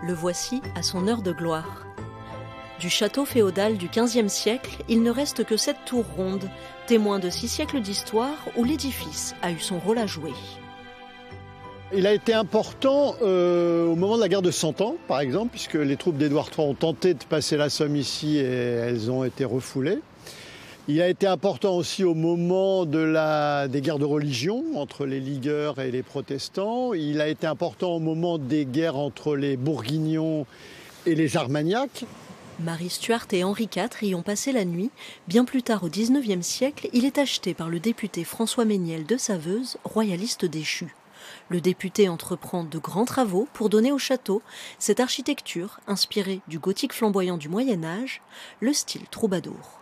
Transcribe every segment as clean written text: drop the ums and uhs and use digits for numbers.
Le voici à son heure de gloire. Du château féodal du XVe siècle, il ne reste que cette tour ronde, témoin de 6 siècles d'histoire où l'édifice a eu son rôle à jouer. Il a été important au moment de la guerre de Cent Ans, par exemple, puisque les troupes d'Édouard III ont tenté de passer la Somme ici et elles ont été refoulées. Il a été important aussi au moment des guerres de religion entre les ligueurs et les protestants. Il a été important au moment des guerres entre les Bourguignons et les Armagnacs. Marie Stuart et Henri IV y ont passé la nuit. Bien plus tard, au XIXe siècle, il est acheté par le député François Mesniel de Saveuse, royaliste déchu. Le député entreprend de grands travaux pour donner au château cette architecture inspirée du gothique flamboyant du Moyen-Âge, le style troubadour.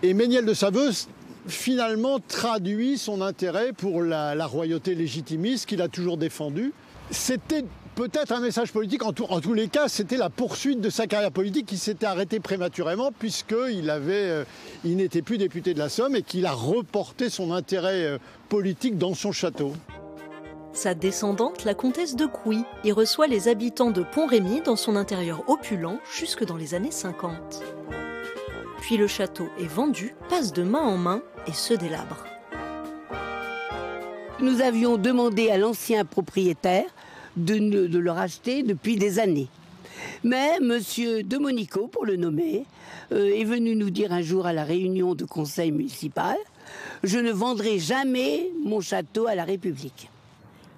Et Mesniel de Saveuse, finalement, traduit son intérêt pour la royauté légitimiste qu'il a toujours défendue. C'était peut-être un message politique, en tous les cas, c'était la poursuite de sa carrière politique qui s'était arrêtée prématurément puisqu'il n'était plus député de la Somme et qu'il a reporté son intérêt politique dans son château. Sa descendante, la comtesse de Couy, y reçoit les habitants de Pont-Rémy dans son intérieur opulent jusque dans les années 50. Puis le château est vendu, passe de main en main et se délabre. Nous avions demandé à l'ancien propriétaire de le racheter depuis des années. Mais M. de Monico, pour le nommer, est venu nous dire un jour à la réunion de conseil municipal « Je ne vendrai jamais mon château à la République ».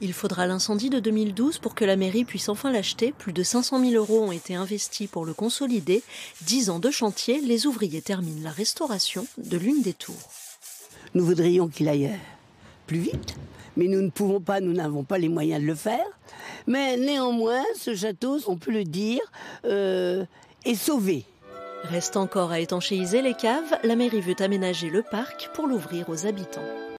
Il faudra l'incendie de 2012 pour que la mairie puisse enfin l'acheter. Plus de 500 000 € ont été investis pour le consolider. 10 ans de chantier, les ouvriers terminent la restauration de l'une des tours. Nous voudrions qu'il aille plus vite, mais nous ne pouvons pas, nous n'avons pas les moyens de le faire. Mais néanmoins, ce château, on peut le dire, est sauvé. Reste encore à étanchéiser les caves. La mairie veut aménager le parc pour l'ouvrir aux habitants.